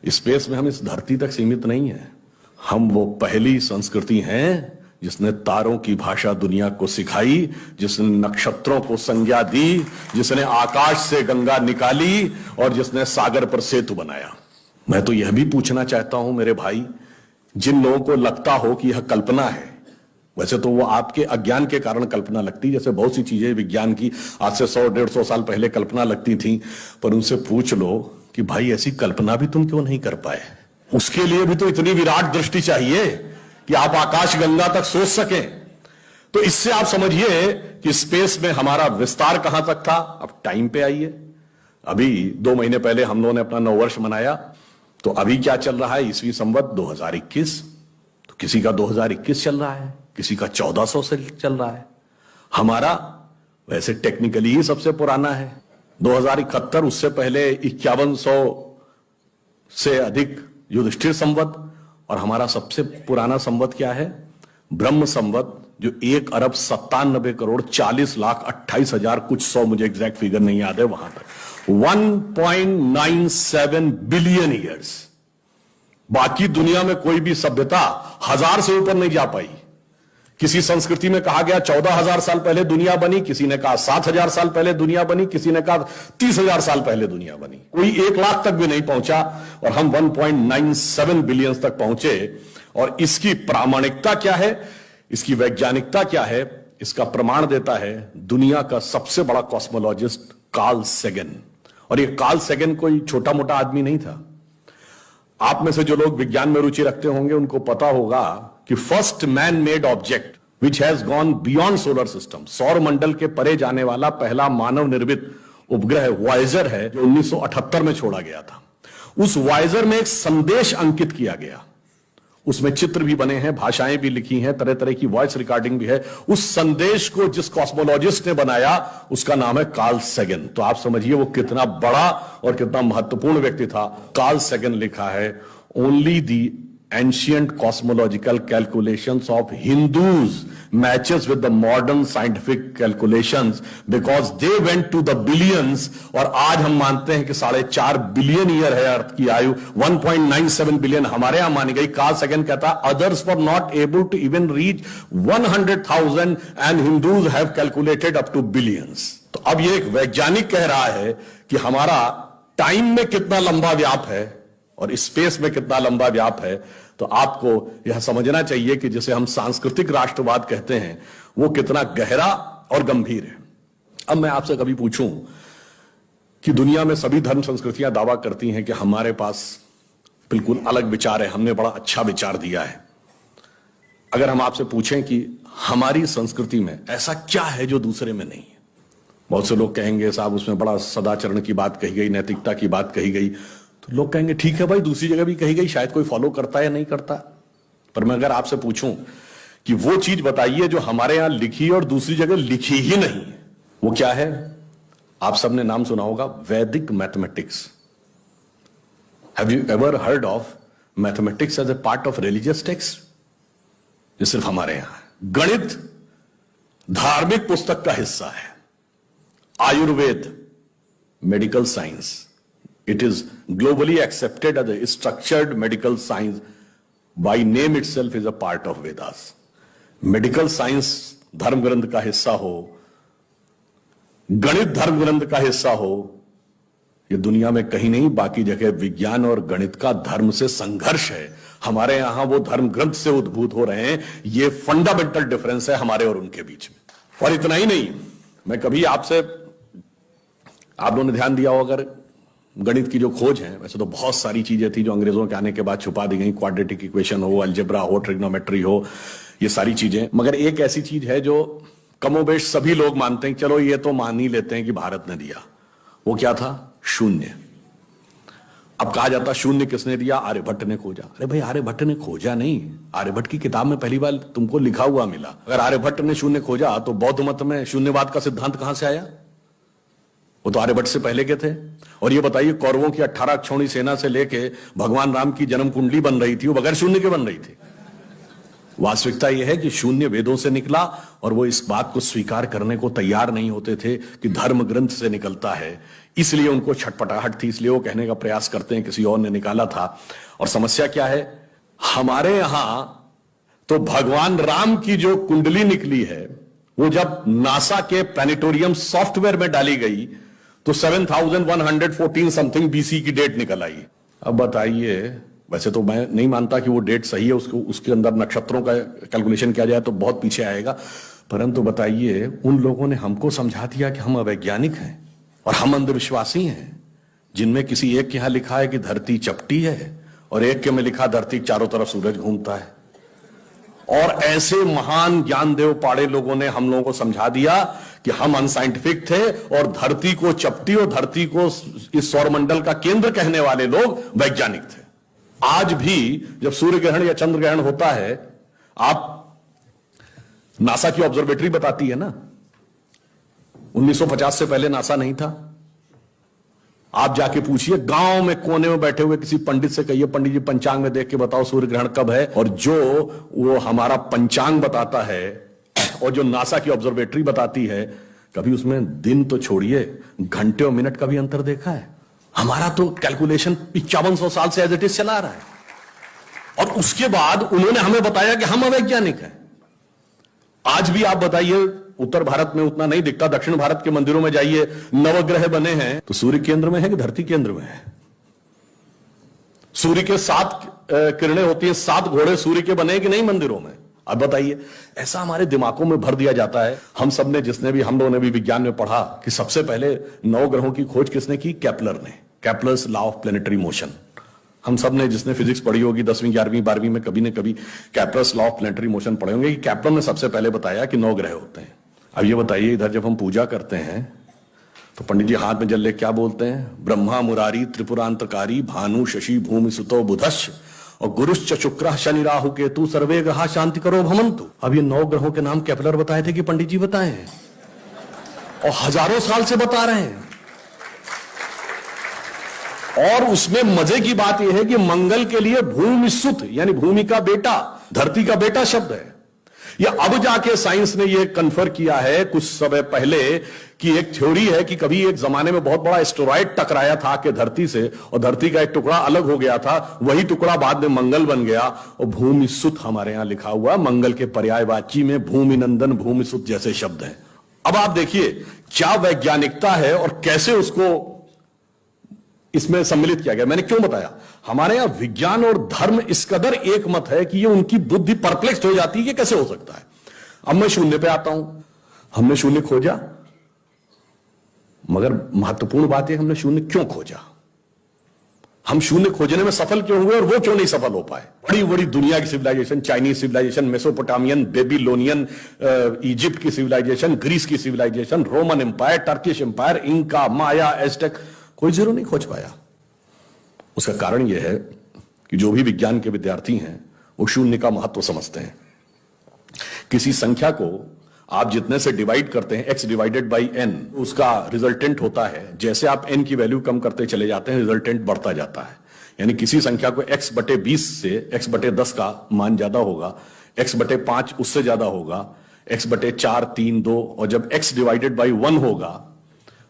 Space में हम इस धरती तक सीमित नहीं है। हम वो पहली संस्कृति हैं जिसने तारों की भाषा दुनिया को सिखाई, जिसने नक्षत्रों को संज्ञा दी, जिसने आकाश से गंगा निकाली और जिसने सागर पर सेतु बनाया। मैं तो यह भी पूछना चाहता हूं मेरे भाई, जिन लोगों को लगता हो कि यह कल्पना है, वैसे तो वो आपके अज्ञान के कारण कल्पना लगती, जैसे बहुत सी चीजें विज्ञान की आज से 100-150 साल पहले कल्पना लगती थी, पर उनसे पूछ लो कि भाई ऐसी कल्पना भी तुम क्यों नहीं कर पाए। उसके लिए भी तो इतनी विराट दृष्टि चाहिए कि आप आकाश गंगा तक सोच सकें। तो इससे आप समझिए कि स्पेस में हमारा विस्तार कहां तक था। अब टाइम पे आइए, अभी 2 महीने पहले हम लोगों ने अपना नववर्ष मनाया, तो अभी क्या चल रहा है, ईस्वी संवत 2021। तो किसी का 2021 चल रहा है, किसी का 1400 से चल रहा है। हमारा वैसे टेक्निकली ही सबसे पुराना है 2071, उससे पहले 5100 से अधिक युधिष्ठिर संवत, और हमारा सबसे पुराना संवत क्या है, ब्रह्म संवत, जो 1,97,40,28,000 कुछ 100, मुझे एग्जैक्ट फिगर नहीं याद है, वहां तक 1.97 बिलियन ईयर्स। बाकी दुनिया में कोई भी सभ्यता 1000 से ऊपर नहीं जा पाई। किसी संस्कृति में कहा गया 14,000 साल पहले दुनिया बनी, किसी ने कहा 7,000 साल पहले दुनिया बनी, किसी ने कहा 30,000 साल पहले दुनिया बनी। कोई 1 लाख तक भी नहीं पहुंचा और हम 1.97 बिलियन तक पहुंचे। और इसकी प्रामाणिकता क्या है, इसकी वैज्ञानिकता क्या है, इसका प्रमाण देता है दुनिया का सबसे बड़ा कॉस्मोलॉजिस्ट कार्ल सेगन। और ये कार्ल सेगन कोई छोटा मोटा आदमी नहीं था। आप में से जो लोग विज्ञान में रुचि रखते होंगे उनको पता होगा कि first man made object which has gone beyond solar system, सौर मंडल के परे जाने वाला पहला मानव निर्मित उपग्रह वॉयेजर है, जो 1978 में छोड़ा गया था। उस वॉयेजर में एक संदेश अंकित किया गया, उसमें चित्र भी बने हैं, भाषाएं भी लिखी हैं, तरह तरह की वॉइस रिकॉर्डिंग भी है। उस संदेश को जिस कॉस्मोलॉजिस्ट ने बनाया उसका नाम है कार्ल सेगन। तो आप समझिए वो कितना बड़ा और कितना महत्वपूर्ण व्यक्ति था। कार्ल सेगन लिखा है, only the ancient cosmological calculations of Hindus matches with the modern scientific calculations because they went to the billions। और आज हम मानते हैं कि 4.5 बिलियन ईयर है अर्थ की आयु, 1.97 बिलियन हमारे यहां मानी गई। कार्ल सेगन कहता है others were not able to even reach 100,000 and Hindus have calculated up to billions। तो अब ये एक वैज्ञानिक कह रहा है कि हमारा टाइम में कितना लंबा व्याप है और स्पेस में कितना लंबा व्याप है। तो आपको यह समझना चाहिए कि जिसे हम सांस्कृतिक राष्ट्रवाद कहते हैं वो कितना गहरा और गंभीर है। अब मैं आपसे कभी पूछूं कि दुनिया में सभी धर्म संस्कृतियां दावा करती हैं कि हमारे पास बिल्कुल अलग विचार है, हमने बड़ा अच्छा विचार दिया है। अगर हम आपसे पूछें कि हमारी संस्कृति में ऐसा क्या है जो दूसरे में नहीं है, बहुत से लोग कहेंगे साहब उसमें बड़ा सदाचरण की बात कही गई, नैतिकता की बात कही गई। तो लोग कहेंगे ठीक है भाई, दूसरी जगह भी कही गई, शायद कोई फॉलो करता है या नहीं करता। पर मैं अगर आपसे पूछूं कि वो चीज बताइए जो हमारे यहां लिखी और दूसरी जगह लिखी ही नहीं, वो क्या है? आप सबने नाम सुना होगा, Vedic mathematics. Have you ever heard of mathematics as a part of religious text? ये सिर्फ हमारे यहां है। गणित धार्मिक पुस्तक का हिस्सा है। Ayurveda medical science, it is globally accepted as a structured medical science, by name itself is a part of Vedas। Medical science धर्म ग्रंथ का हिस्सा हो, गणित धर्म ग्रंथ का हिस्सा हो, ये दुनिया में कहीं नहीं, बाकी जगह विज्ञान और गणित का धर्म से संघर्ष है। हमारे यहां वो धर्म ग्रंथ से उद्भूत हो रहे हैं। ये फंडामेंटल डिफरेंस है हमारे और उनके बीच में। और इतना ही नहीं, मैं कभी आपसे, आप लोगों ने ध्यान दिया हो अगर, गणित की जो खोज है, वैसे तो बहुत सारी चीजें थी जो अंग्रेजों के आने के बाद छुपा दी गई, क्वाड्रेटिक इक्वेशन हो, अलजेब्रा हो, ट्रिग्नोमेट्री हो, ये सारी चीजें। मगर एक ऐसी चीज है जो कमोबेश सभी लोग मानते हैं, चलो ये तो मान ही लेते हैं कि भारत ने दिया। वो क्या था? शून्य। अब कहा जाता शून्य किसने दिया? आर्यभट्ट ने खोजा। अरे भाई आर्यभट्ट ने खोजा नहीं, आर्यभट्ट की किताब में पहली बार तुमको लिखा हुआ मिला। अगर आर्यभट्ट ने शून्य खोजा तो बौद्ध मत में शून्यवाद का सिद्धांत कहां से आया? वो तो आर्यभट्ट से पहले के थे। और ये बताइए, कौरवों की 18 अक्षौणी सेना से लेके भगवान राम की जन्म कुंडली बन रही थी, वो बगैर शून्य के बन रही थी। वास्तविकता यह है कि शून्य वेदों से निकला और वो इस बात को स्वीकार करने को तैयार नहीं होते थे कि धर्म ग्रंथ से निकलता है, इसलिए उनको छटपटाहट थी, इसलिए वो कहने का प्रयास करते हैं किसी और ने निकाला था। और समस्या क्या है, हमारे यहां तो भगवान राम की जो कुंडली निकली है वो जब नासा के प्लैनेटोरियम सॉफ्टवेयर में डाली गई तो 7114 समथिंग बीसी की डेट निकल आई। अब बताइए, वैसे तो मैं नहीं मानता कि वो डेट सही है, उसके अंदर नक्षत्रों का कैलकुलेशन किया जाए तो बहुत पीछे आएगा, परंतु बताइए उन लोगों ने हमको समझा दिया कि हम अवैज्ञानिक हैं और हम अंधविश्वासी हैं, जिनमें किसी एक के यहां लिखा है कि धरती चपटी है और एक के में लिखा धरती चारों तरफ सूरज घूमता है। और ऐसे महान ज्ञानदेव पाड़े लोगों ने हम लोगों को समझा दिया कि हम अनसाइंटिफिक थे और धरती को चपटी और धरती को इस सौरमंडल का केंद्र कहने वाले लोग वैज्ञानिक थे। आज भी जब सूर्य ग्रहण या चंद्र ग्रहण होता है, आप नासा की ऑब्जर्वेटरी बताती है ना, 1950 से पहले नासा नहीं था। आप जाके पूछिए, गांव में कोने में बैठे हुए किसी पंडित से कहिए, पंडित जी पंचांग में देख के बताओ सूर्य ग्रहण कब है, और जो वो हमारा पंचांग बताता है और जो नासा की ऑब्जर्वेटरी बताती है, कभी उसमें दिन तो छोड़िए घंटे और मिनट का भी अंतर देखा है? हमारा तो कैलकुलेशन 5500 साल से एज इट इज चला रहा है, और उसके बाद उन्होंने हमें बताया कि हम अवैज्ञानिक हैं। आज भी आप बताइए, उत्तर भारत में उतना नहीं दिखता, दक्षिण भारत के मंदिरों में जाइए, नवग्रह बने हैं तो सूर्य केंद्र में है कि धरती केंद्र में है? सूर्य के 7 किरणें होती हैं, 7 घोड़े सूर्य के बने कि नहीं मंदिरों में? अब बताइए, ऐसा हमारे दिमागों में भर दिया जाता है। हम सब ने, हम लोगों ने भी विज्ञान में पढ़ा कि सबसे पहले नवग्रहों की खोज किसने की? केपलर ने, Kepler's law of planetary motion. हम सब ने, जिसने फिजिक्स पढ़ी होगी 10वीं 11वीं 12वीं में, कभी न कभी Kepler's law of planetary motion पढ़े होंगे कि केपलर ने सबसे पहले बताया कि 9 ग्रह होते हैं। अब ये बताइए, इधर जब हम पूजा करते हैं तो पंडित जी हाथ में जल ले क्या बोलते हैं? ब्रह्मा मुरारी त्रिपुरांतकारी भानु शशि भूमि सुतो बुधश्च और गुरुश्च शुक्र शनि राहु केतु सर्वे ग्रहा शांति करो भवन्तु। अब ये 9 ग्रहों के नाम केपलर बताए थे कि पंडित जी बताए हैं, और हजारों साल से बता रहे हैं। और उसमें मजे की बात यह है कि मंगल के लिए भूमि सुत यानी भूमि का बेटा, धरती का बेटा शब्द है। या अब जाके साइंस ने यह कन्फर्म किया है कुछ समय पहले कि एक थ्योरी है कि कभी एक जमाने में बहुत बड़ा एस्टेरॉयड टकराया था कि धरती से, और धरती का एक टुकड़ा अलग हो गया था, वही टुकड़ा बाद में मंगल बन गया, और भूमि सुत हमारे यहां लिखा हुआ, मंगल के पर्यायवाची में भूमि नंदन भूमि सुत जैसे शब्द हैं। अब आप देखिए क्या वैज्ञानिकता है और कैसे उसको इसमें सम्मिलित किया गया। मैंने क्यों बताया, हमारे यहां विज्ञान और धर्म इस कदर एक मत है कि ये उनकी बुद्धि परप्लेक्स हो जाती है कि कैसे हो सकता है। अब मैं शून्य पे आता हूं, हमने शून्य खोजा, मगर महत्वपूर्ण बात है हमने शून्य क्यों खोजा, हम शून्य खोजने में सफल क्यों हुए और वो क्यों नहीं सफल हो पाए। बड़ी बड़ी दुनिया की civilisation, Chinese civilisation, Mesopotamian, Babylonian, Egypt की सिविलाइजेशन, ग्रीस की civilisation, Roman empire, Turkish empire, Inca, Maya, Aztec, कोई जीरो नहीं खोज पाया। उसका कारण यह है कि जो भी विज्ञान के विद्यार्थी हैं वो शून्य का महत्व समझते हैं। किसी संख्या को आप जितने से डिवाइड करते हैं, x डिवाइडेड बाई n, उसका रिजल्टेंट होता है। जैसे आप n की वैल्यू कम करते चले जाते हैं, रिजल्टेंट बढ़ता जाता है। यानी किसी संख्या को x बटे 20 से x बटे 10 का मान ज्यादा होगा, x बटे 5 उससे ज्यादा होगा, x बटे 4, 3, 2, और जब x डिवाइडेड बाई 1 होगा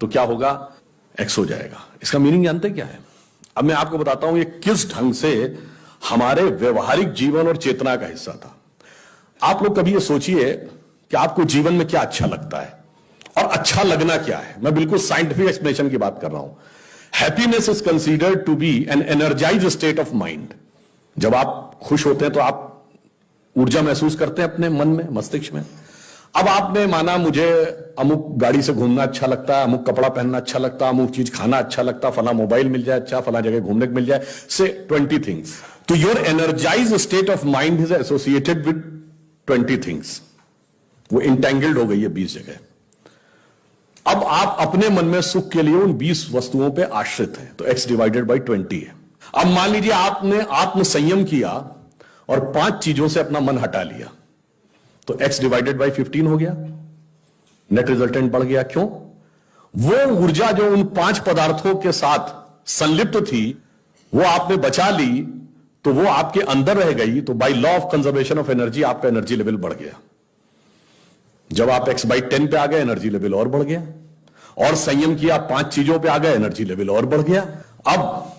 तो क्या होगा? x हो जाएगा। इसका मीनिंग जानते क्या है? अब मैं आपको बताता हूं ये किस ढंग से हमारे व्यवहारिक जीवन और चेतना का हिस्सा था। आप लोग कभी ये सोचिए कि आपको जीवन में क्या अच्छा लगता है और अच्छा लगना क्या है। मैं बिल्कुल साइंटिफिक एक्सप्लेनेशन की बात कर रहा हूं। Happiness is considered to be an energized state of mind. जब आप खुश होते हैं तो आप ऊर्जा महसूस करते हैं अपने मन में, मस्तिष्क में। अब आपने माना मुझे अमुक गाड़ी से घूमना अच्छा लगता है, अमुक कपड़ा पहनना अच्छा लगता है, अमुक चीज खाना अच्छा लगता है, फला मोबाइल मिल जाए अच्छा, फला जगह घूमने को मिल जाए, से 20 थिंग्स। तो your energised state of mind is associated with 20 things. वो इंटेंगल्ड हो गई है 20 जगह। अब आप अपने मन में सुख के लिए उन 20 वस्तुओं पे आश्रित हैं, तो x डिवाइडेड बाई 20 है। अब मान लीजिए आपने आत्म संयम किया और 5 चीजों से अपना मन हटा लिया, तो x डिवाइडेड बाई 15 हो गया, नेट रिजल्टेंट बढ़ गया। क्यों? वो ऊर्जा जो उन 5 पदार्थों के साथ संलिप्त थी वो आपने बचा ली, तो वो आपके अंदर रह गई, तो by law of conservation of energy आपका एनर्जी लेवल बढ़ गया। जब आप x/10 पे आ गए, एनर्जी लेवल और बढ़ गया, और संयम किया, 5 चीजों पे आ गए, एनर्जी लेवल और बढ़ गया। अब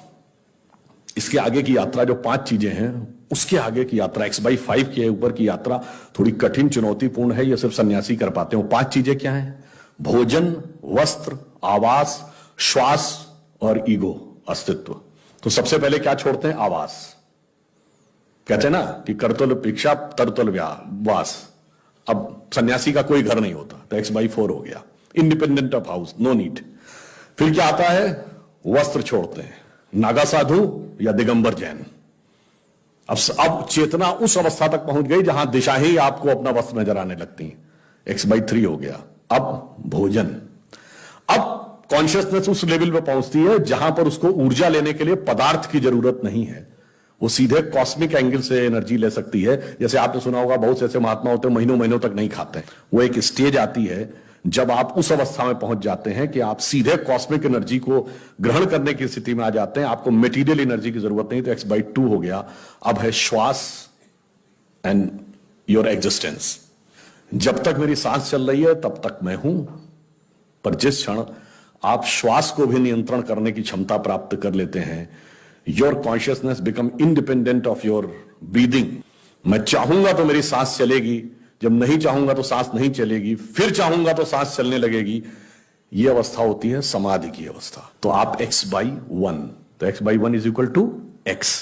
इसके आगे की यात्रा, जो 5 चीजें हैं, उसके आगे की यात्रा, x/5 के ऊपर की यात्रा थोड़ी कठिन, चुनौतीपूर्ण है। यह सिर्फ सन्यासी कर पाते हैं। 5 चीजें क्या हैं? भोजन, वस्त्र, आवास, श्वास और ईगो, अस्तित्व। तो सबसे पहले क्या छोड़ते हैं? आवास। कहते हैं ना कि करतल भिक्षा तरतल वास। अब सन्यासी का कोई घर नहीं होता, तो x/4 हो गया, independent of house, no need. फिर क्या आता है? वस्त्र छोड़ते हैं, नागा साधु या दिगंबर जैन। अब चेतना उस अवस्था तक पहुंच गई जहां दिशा ही आपको अपना वस्त्र नजर आने लगती है, x/3 हो गया। अब भोजन, अब कॉन्शियसनेस उस लेवल पे पहुंचती है जहां पर उसको ऊर्जा लेने के लिए पदार्थ की जरूरत नहीं है, वो सीधे कॉस्मिक एंगल से एनर्जी ले सकती है। जैसे आपने सुना होगा, बहुत से ऐसे महात्मा होते हैं महीनों महीनों तक नहीं खाते हैं। वो एक स्टेज आती है जब आप उस अवस्था में पहुंच जाते हैं कि आप सीधे कॉस्मिक एनर्जी को ग्रहण करने की स्थिति में आ जाते हैं, आपको मटेरियल एनर्जी की जरूरत नहीं। तो x/2 हो गया। अब है श्वास एंड योर एग्जिस्टेंस। जब तक मेरी सांस चल रही है तब तक मैं हूं, पर जिस क्षण आप श्वास को भी नियंत्रण करने की क्षमता प्राप्त कर लेते हैं, your consciousness become independent of your breathing. मैं चाहूंगा तो मेरी सांस चलेगी, जब नहीं चाहूंगा तो सांस नहीं चलेगी, फिर चाहूंगा तो सांस चलने लगेगी। यह अवस्था होती है समाधि की अवस्था। तो आप x/1, तो x/1 is equal to x।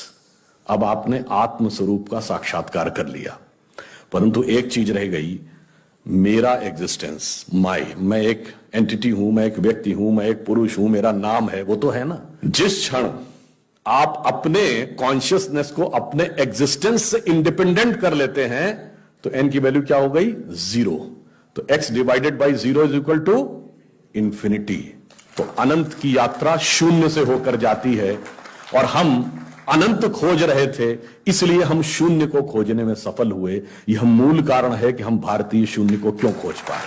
अब आपने आत्म स्वरूप का साक्षात्कार कर लिया, परंतु एक चीज रह गई, मेरा एग्जिस्टेंस, मैं एक एंटिटी हूं, मैं एक व्यक्ति हूं, मैं एक पुरुष हूं, मेरा नाम है, वो तो है ना। जिस क्षण आप अपने कॉन्शियसनेस को अपने एग्जिस्टेंस से इंडिपेंडेंट कर लेते हैं, तो n की वैल्यू क्या हो गई? 0। तो x/0 is equal to infinity. तो अनंत की यात्रा शून्य से होकर जाती है, और हम अनंत खोज रहे थे, इसलिए हम शून्य को खोजने में सफल हुए। यह मूल कारण है कि हम भारतीय शून्य को क्यों खोज पाए।